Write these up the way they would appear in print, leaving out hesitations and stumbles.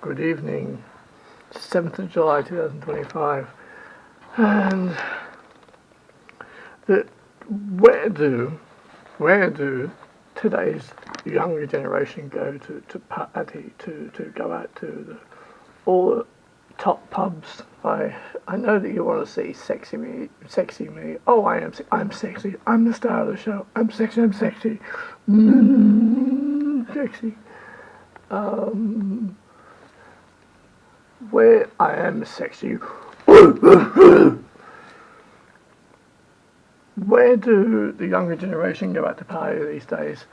Good evening. 7th of July 2025. And where do today's younger generation go to party, to go out to all the top pubs? I know that you want to see sexy me. Oh, I'm sexy. I'm the star of the show. I'm sexy. Sexy. Where I am sexy. Where do the younger generation go out to party these days?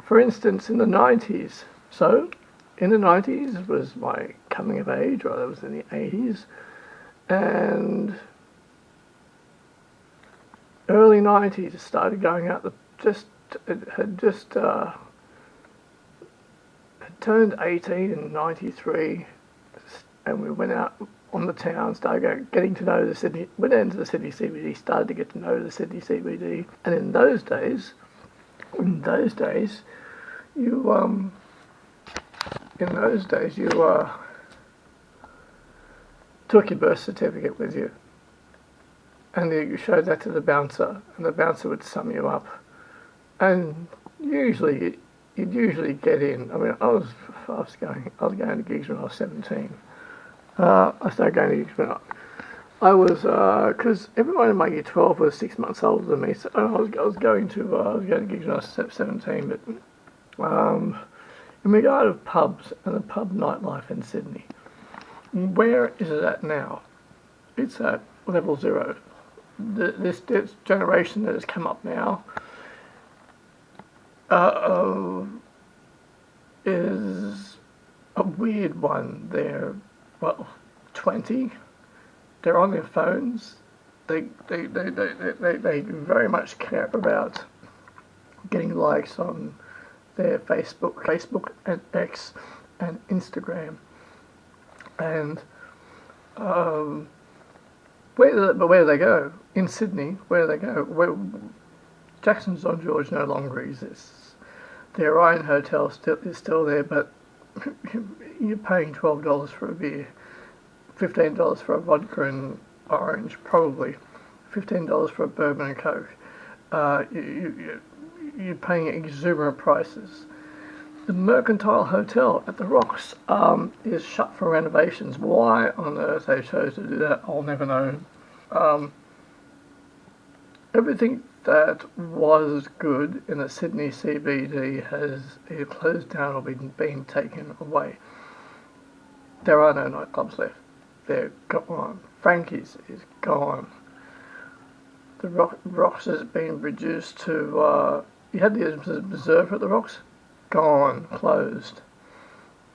For instance, in the 90s. So, in the 90s was my coming of age, or that was in the 80s. And early 90s, it started going out, had turned 18 in 93, and we went out on the town, started getting to know the Sydney, went into the Sydney CBD, started to get to know the Sydney CBD. And in those days, you took your birth certificate with you, and you showed that to the bouncer, and the bouncer would sum you up, and you'd usually get in. I mean, I was going to gigs when I was 17. I started going to gigs when I was, because everyone in my year 12 was 6 months older than me, so I was going to gigs when I was 17. But in regard of pubs and the pub nightlife in Sydney, where is it at now? It's at level 0. This generation that has come up now is a weird one. They're 20. They're on their phones. They very much care about getting likes on their Facebook and X and Instagram. And where do they go? In Sydney, where do they go? Jackson's on George no longer exists. The Orion Hotel is still there, but you're paying $12 for a beer, $15 for a vodka and orange, probably $15 for a bourbon and coke. You're paying exuberant prices. The Mercantile Hotel at the Rocks is shut for renovations. Why on earth they chose to do that, I'll never know. Everything that was good in the Sydney CBD has either closed down or been taken away. There are no nightclubs left. They're gone. Frankie's is gone. The Rocks has been reduced to... you had the Observer at the Rocks? Gone. Closed.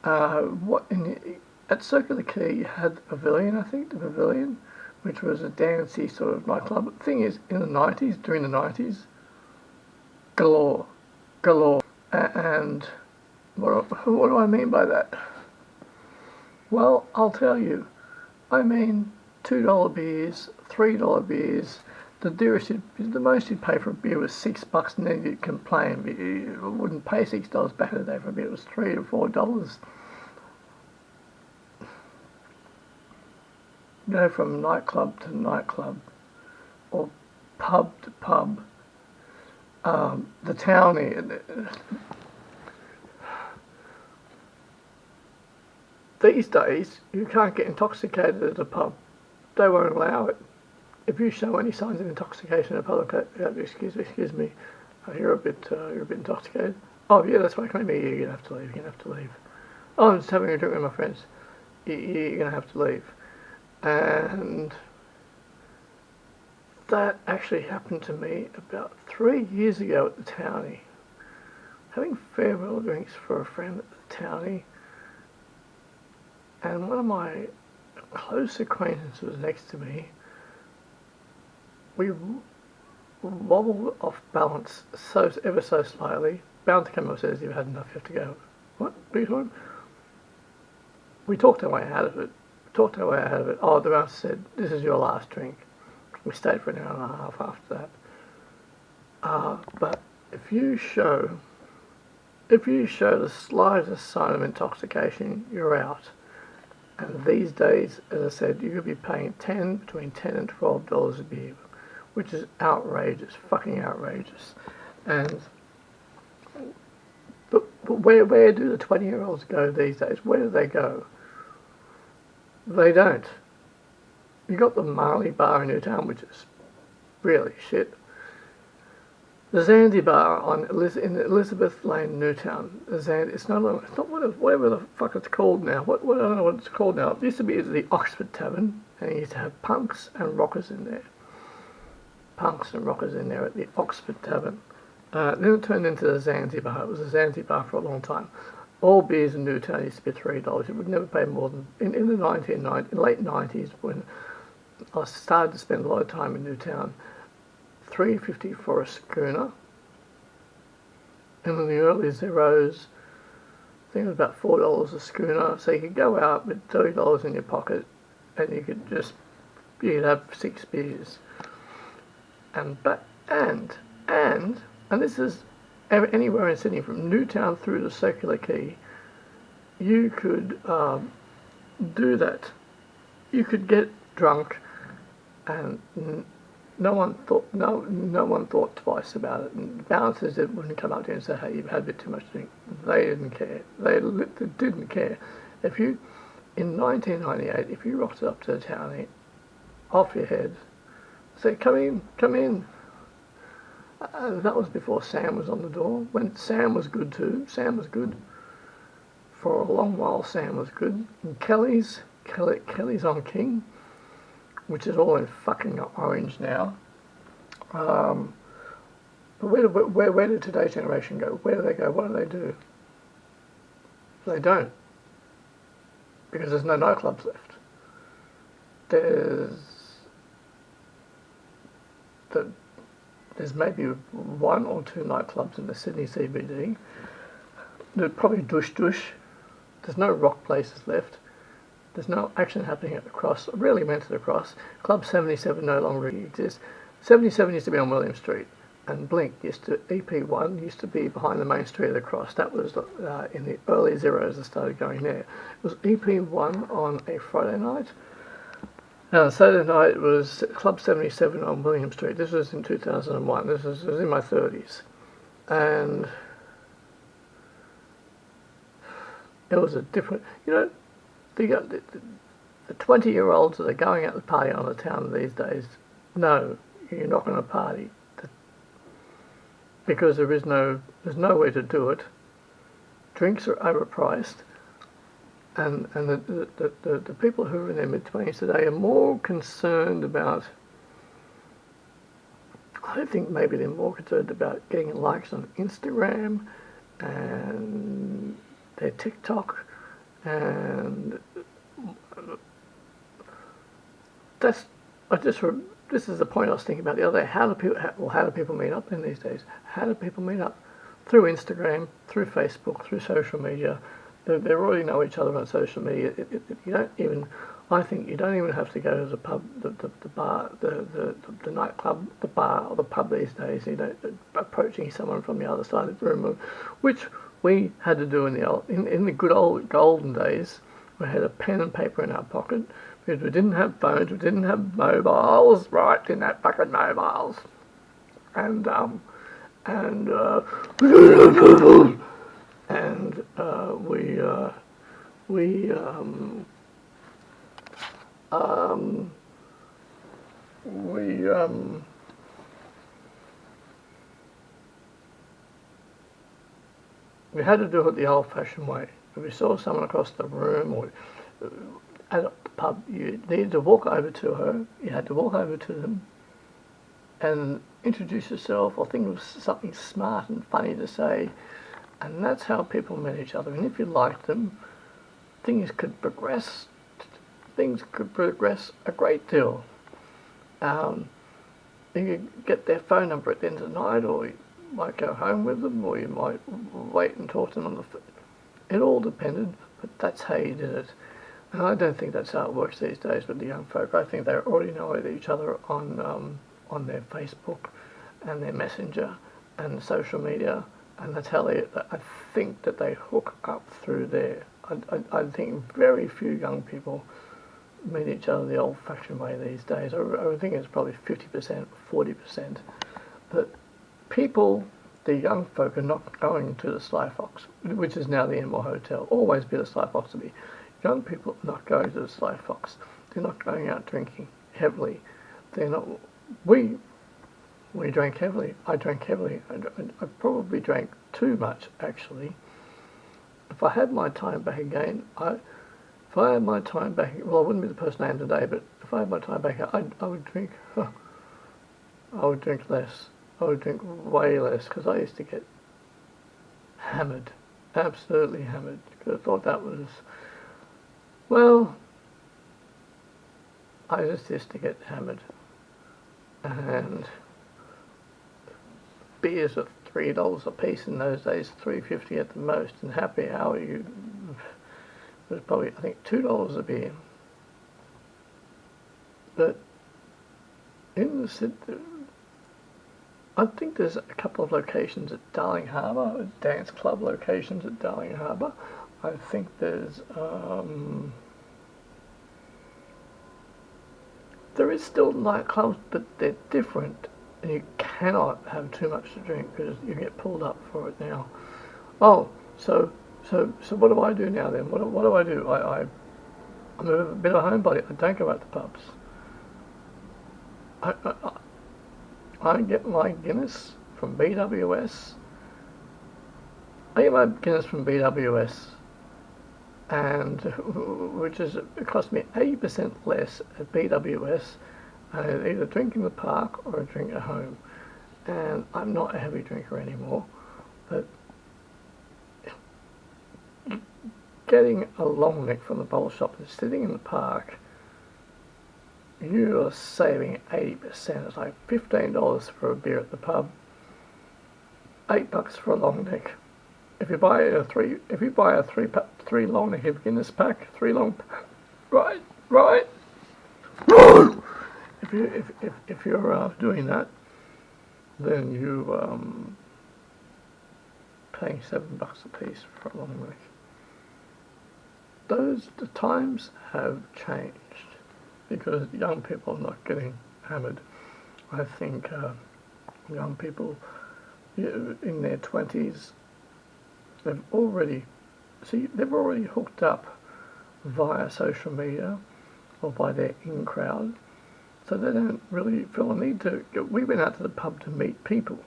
At Circular Quay you had the Pavilion, I think, the Pavilion, which was a dancey sort of nightclub. But the thing is, during the 90s, galore. And what do I mean by that? Well, I'll tell you. I mean $2 beers, $3 beers. The most you'd pay for a beer was $6, and then you'd complain. You wouldn't pay $6 back in the day for a beer. It was $3 to $4. Go from nightclub to nightclub, or pub to pub. The townie. These days, you can't get intoxicated at a pub. They won't allow it. If you show any signs of intoxication at a pub, excuse me, you're a bit intoxicated. Oh yeah, that's right. You're gonna have to leave. Oh, I'm just having a drink with my friends. You're gonna have to leave. And that actually happened to me about 3 years ago at the townie. Having farewell drinks for a friend at the townie, and one of my close acquaintances was next to me. We wobbled off balance ever so slightly. Bouncer came up and says, "You've had enough, you have to go." What are you talking? We talked our way out of it. Oh, the bouncer said, "This is your last drink." We stayed for an hour and a half after that. But if you show if you show the slightest sign of intoxication, you're out. And these days, as I said, you could be paying between $10 and $12 a beer, which is outrageous, fucking outrageous. And but where do the 20-year-olds go these days? Where do they go? They don't. You got the Marley Bar in Newtown, which is really shit. The Zandy Bar in Elizabeth Lane, Newtown. It's not whatever the fuck it's called now. I don't know what it's called now. It used to be the Oxford Tavern, and it used to have punks and rockers in there. Punks and rockers in there at the Oxford Tavern. Then it turned into the Zandy Bar. It was a Zandy Bar for a long time. All beers in Newtown used to be $3. You would never pay more than in the late 90s, when I started to spend a lot of time in Newtown. $3.50 for a schooner, and in the early zeros, I think it was about $4 a schooner. So you could go out with $30 in your pocket, and you could have 6 beers. And this is anywhere in Sydney, from Newtown through to Circular Quay. You could do that. You could get drunk, and no one thought twice about it. And bouncers wouldn't come up to you and say, "Hey, you've had a bit too much to drink." They didn't care. They didn't care. In 1998, if you rocked up to the town, off your head, say, "Come in." That was before Sam was on the door. When Sam was good too. Sam was good. For a long while, Sam was good. And Kelly's on King, which is all in fucking orange now. But where did today's generation go? Where do they go? What do they do? They don't. Because there's no nightclubs left. There's maybe 1 or 2 nightclubs in the Sydney CBD. There's probably Dush. There's no rock places left. There's no action happening at the Cross. I rarely went to the Cross. Club 77 no longer exists. 77 used to be on William Street, and Blink EP1 used to be behind the main street of the Cross. That was in the early zeros I started going there. It was EP1 on a Friday night. Now, Saturday night was Club 77 on William Street. This was in 2001. This was in my 30s. And it was a different, the 20-year-olds that are going out to party on the town these days, no, you're not going to party. Because there's no way to do it. Drinks are overpriced. And the people who are in their mid-20s today are more concerned about, I think maybe they're more concerned about getting likes on Instagram and their TikTok, and this is the point I was thinking about the other day. How do people meet up in these days? How do people meet up? Through Instagram, through Facebook, through social media. They already know each other on social media. I think you don't even have to go to the pub, the bar, the nightclub, the bar, or the pub these days. Approaching someone from the other side of the room, which we had to do in the good old golden days. We had a pen and paper in our pocket because we didn't have phones, we didn't have mobiles, right? Didn't have fucking mobiles, and we had to do it the old-fashioned way. If we saw someone across the room or at the pub, you needed to walk over to her. You had to walk over to them and introduce yourself, or think of something smart and funny to say. And that's how people met each other. And if you liked them, things could progress a great deal. You could get their phone number at the end of the night, or you might go home with them, or you might wait and talk to them on the phone. It all depended, but that's how you did it. And I don't think that's how it works these days with the young folk. I think they already know each other on their Facebook and their Messenger and social media, And I think that they hook up through there. I think very few young people meet each other the old-fashioned way these days. I think it's probably 50%, 40%. But the young folk are not going to the Sly Fox, which is now the Enmore Hotel. Always be the Sly Fox to be. Young people are not going to the Sly Fox. They're not going out drinking heavily. They're not. We drank heavily. I drank heavily. I probably drank too much, actually. If I had my time back again, well, I wouldn't be the person I am today, but if I had my time back, I would drink. I would drink less. I would drink way less, because I used to get hammered, absolutely hammered, because I thought that was, well, I just used to get hammered, and beers were $3 a piece in those days, $3.50 at the most, and happy hour it was probably, I think, $2 a beer. But in the city, I think there's a couple of locations at Darling Harbour, dance club locations at Darling Harbour. I think there's there is still nightclubs, but they're different, and you cannot have too much to drink because you get pulled up for it now. Oh, so what do I do now then? What do I do? I'm a bit of a homebody. I don't go out to pubs. I get my Guinness from BWS. And it cost me 80% less at BWS. I either drink in the park or I drink at home. And I'm not a heavy drinker anymore, but getting a long neck from the bowl shop and sitting in the park, you are saving 80%. It's like $15 for a beer at the pub, $8 for a long neck. If you buy a three long neck of Guinness pack, right. If you're doing that, then you paying $7 a piece for a long neck. The times have changed because young people are not getting hammered. I think young people in their 20s, they've already hooked up via social media or by their in-crowd, so they don't really feel a need to. We went out to the pub to meet people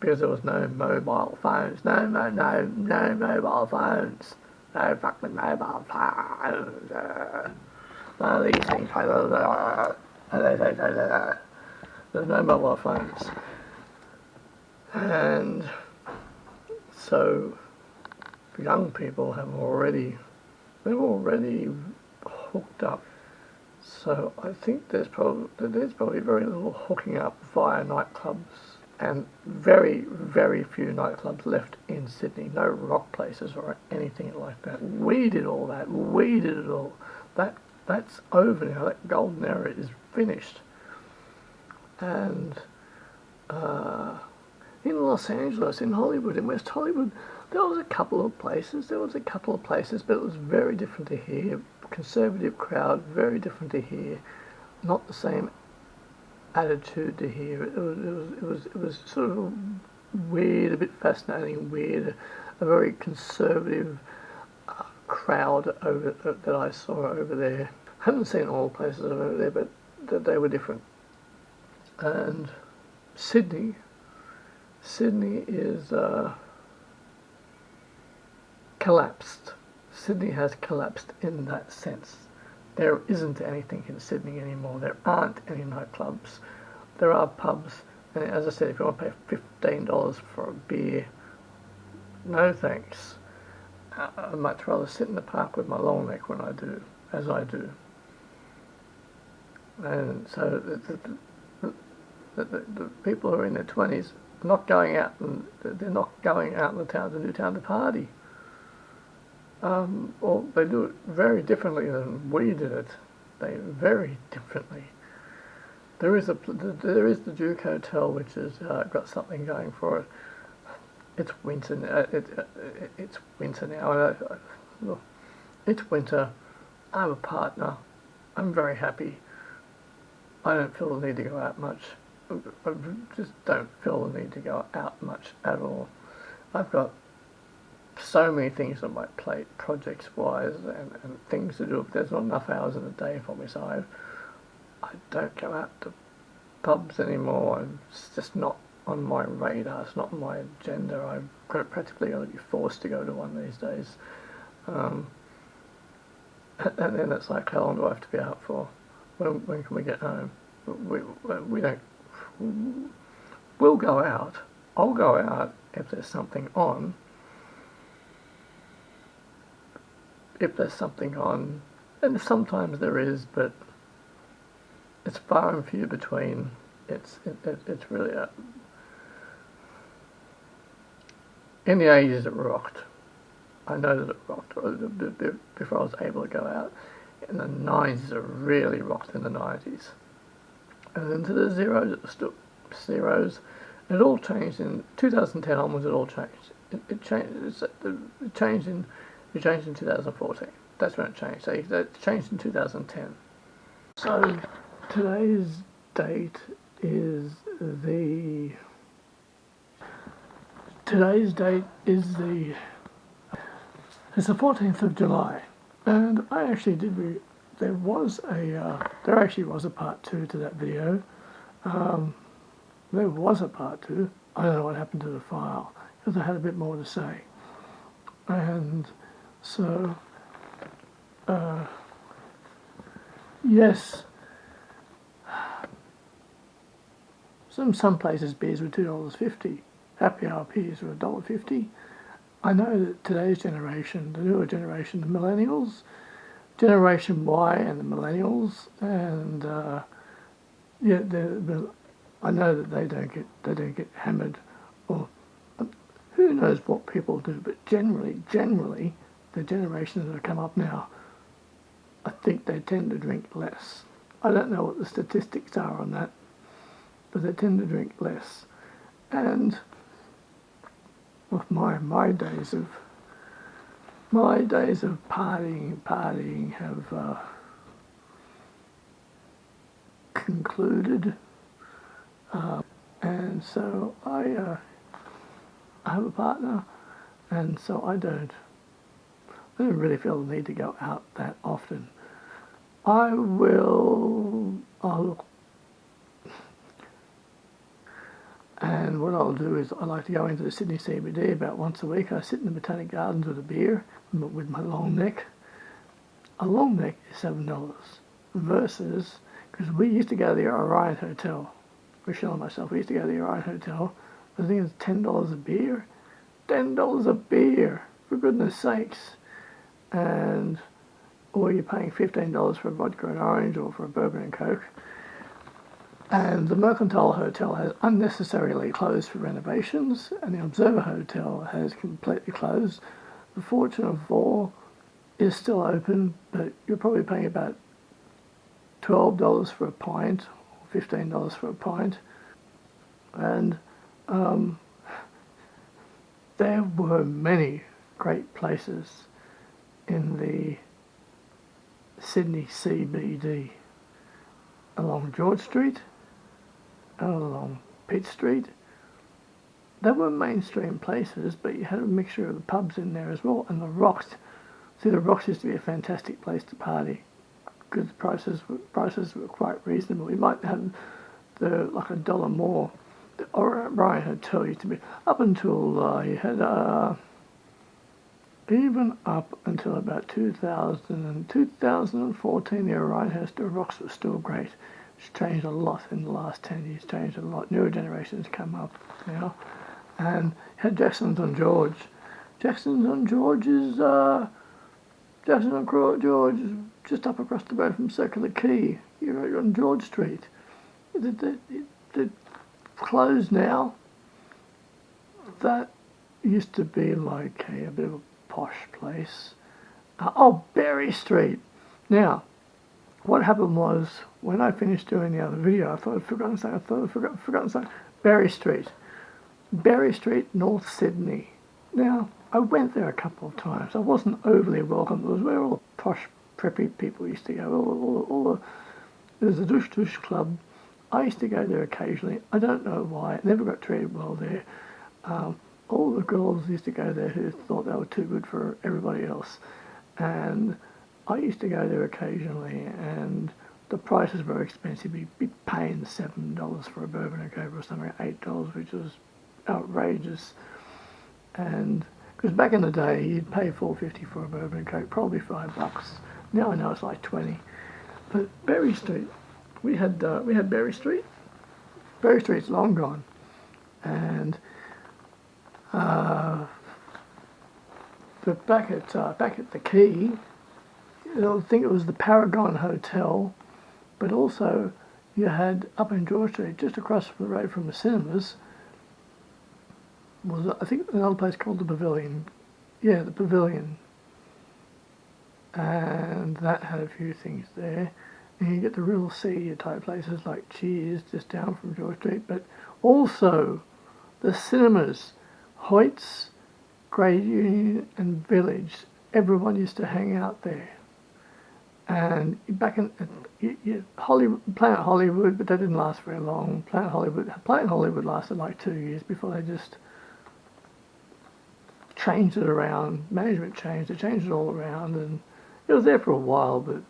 because there was no mobile phones, no mobile phones, no fucking mobile phones, none of these things. There's no mobile phones, and so young people they're already hooked up. So I think there's probably very little hooking up via nightclubs, and very, very few nightclubs left in Sydney. No rock places or anything like that. We did all that. We did it all. That's over now. That golden era is finished. And in Los Angeles, in Hollywood, in West Hollywood, there was a couple of places, but it was very different to here. Conservative crowd, very different to here. Not the same attitude to here. It was sort of weird, a bit fascinating, weird, a very conservative crowd that I saw over there. I haven't seen all places over there, but they were different. And Sydney is collapsed. Sydney has collapsed in that sense. There isn't anything in Sydney anymore. There aren't any nightclubs. There are pubs, and as I said, if you want to pay $15 for a beer, no thanks. I'd much rather sit in the park with my long neck as I do. And so the people who are in their 20s are not going out, and they're not going out in the town to Newtown to party. Or they do it very differently than we did it. Very differently. There is the Duke Hotel, which has got something going for it. it's winter now. It's winter now. Well, it's winter. I have a partner. I'm very happy. I don't feel the need to go out much. I just don't feel the need to go out much at all. I've got so many things on my plate, projects-wise, and things to do. There's not enough hours in the day for me, so I don't go out to pubs anymore. It's just not on my radar. It's not on my agenda. I've practically got to be forced to go to one these days. And then it's like, how long do I have to be out for? When can we get home? We don't. We'll go out. I'll go out if there's something on. If there's something on, and sometimes there is, but it's far and few between. It's really in the 80s it rocked. I know that it rocked before I was able to go out. In the 90s it really rocked in the 90s. And into the zeros, it was still zeros. It all changed in 2010 onwards. It all changed. It changed. It changed in 2014. That's when it changed. So it changed in 2010. So today's date is the. It's the 14th of July, and I actually did. There actually was a part 2 to that video. There was a part 2. I don't know what happened to the file because I had a bit more to say, and so yes, some places beers were $2.50. Happy hour beers were $1.50. I know that today's generation, the newer generation, the Millennials, Generation Y and the Millennials, and I know that they don't get hammered, or who knows what people do, but generally, the generations that have come up now, I think they tend to drink less. I don't know what the statistics are on that, but they tend to drink less, and with my days of partying have concluded, and so I have a partner, and so I don't really feel the need to go out that often. And what I'll do is I like to go into the Sydney CBD about once a week. I sit in the Botanic Gardens with a beer with my long neck. A long neck is $7 versus, because we used to go to the Orion Hotel. Michelle and myself, we used to go to the Orion Hotel. I think it's $10 a beer. $10 a beer, for goodness sakes. Or you're paying $15 for a vodka and orange or for a bourbon and coke. And the Mercantile Hotel has unnecessarily closed for renovations, and the Observer Hotel has completely closed. The Fortune of Four is still open, but you're probably paying about $12 for a pint, or $15 for a pint. And there were many great places in the Sydney CBD, along George Street, and along Pitt Street. They were mainstream places, but you had a mixture of the pubs in there as well, and the Rocks. See, the Rocks used to be a fantastic place to party because prices were quite reasonable. You might have like $1 more. The Orion Hotel used to be up until you had even up until about 2000 and 2014. The Orion Hotel Rocks was still great. It's changed a lot in the last 10 years, changed a lot. Newer generations come up now. And you had Jackson's on George. Jackson's on George is just up across the road from Circular Quay. You're on George Street. They're closed now. That used to be like a bit of a posh place. Berry Street. Now, what happened was, when I finished doing the other video, I thought I'd forgotten something. Berry Street. Berry Street, North Sydney. Now, I went there a couple of times. I wasn't overly welcome. It was where all the posh, preppy people used to go. There's a Dush Dush Club. I used to go there occasionally. I don't know why. I never got treated well there. All the girls used to go there who thought they were too good for everybody else. And I used to go there occasionally, and the prices were expensive. You'd be paying $7 for a bourbon and coke or something, $8, which was outrageous. And because back in the day, you'd pay $4.50 for a bourbon and coke, probably $5. Now I know it's like 20. But Berry Street, we had Berry Street. Berry Street's long gone, and but back at the Quay, I think it was the Paragon Hotel, but also you had up in George Street, just across the road from the cinemas, was I think another place called the Pavilion. Yeah, the Pavilion. And that had a few things there. And you get the real seedy type places like Cheers, just down from George Street, but also the cinemas, Hoyt's, Great Union and Village. Everyone used to hang out there. And back in Hollywood, Planet Hollywood, but that didn't last very long. Planet Hollywood lasted like 2 years before they just changed it around. Management changed. They changed it all around, and it was there for a while. But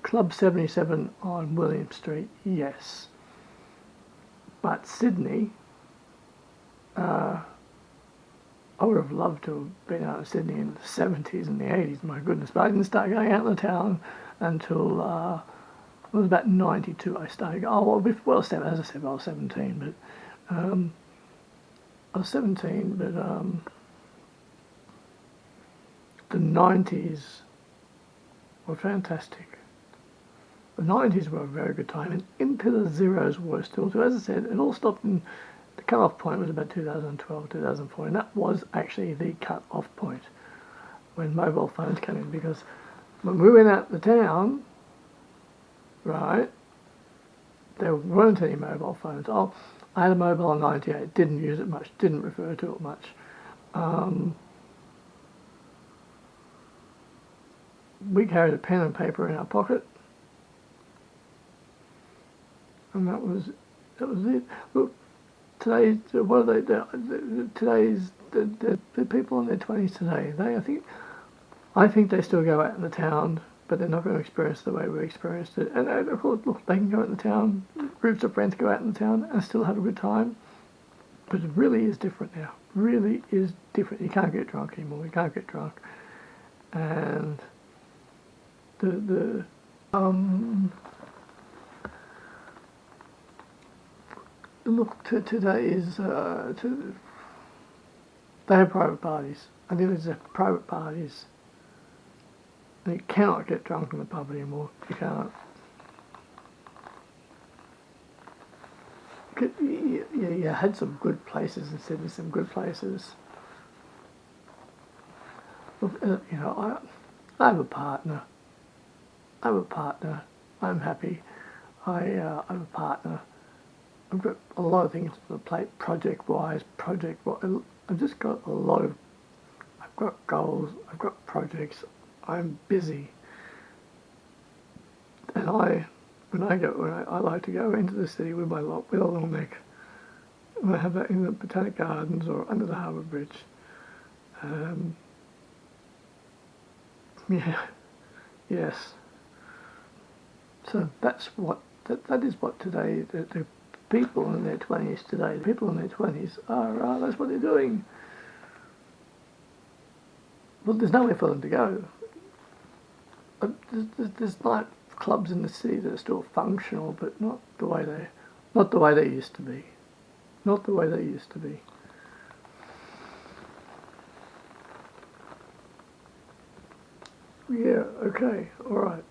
Club 77 on William Street, yes. But Sydney, I would have loved to have been out of Sydney in the 70s and the 80s, my goodness. But I didn't start going out in the town until it was about 92 I started. Well, as I said, I was 17, but the 90s were fantastic. The 90s were a very good time, and into the zeros were still too. As I said, it all stopped in, the cut-off point was about 2012, 2014. That was actually the cut-off point when mobile phones came in, because when we went out the town, right, there weren't any mobile phones. Oh, I had a mobile in 98, didn't use it much, didn't refer to it much. We carried a pen and paper in our pocket, and that was it. Look, today's the people in their 20s today. I think they still go out in the town, but they're not going to experience the way we experienced it. And of course, look, they can go out in the town. Groups of friends go out in the town and still have a good time. But it really is different now. Really is different. You can't get drunk anymore. You can't get drunk, and look, today is they have private parties. I think there's private parties. And you cannot get drunk in the pub anymore. You can't. You had some good places in Sydney, some good places. Look, I have a partner. I'm happy. I have a partner. I've got a lot of things on the plate, project-wise. I've just got I've got goals, I've got projects, I'm busy. And I like to go into the city with a little neck. And I have that in the Botanic Gardens or under the Harbour Bridge. Yes. So that is what today, the people in their 20s today, the people in their 20s are, that's what they're doing. Well, there's nowhere for them to go. There's night clubs in the city that are still functional, but not the way they used to be. Not the way they used to be. Yeah, okay, alright.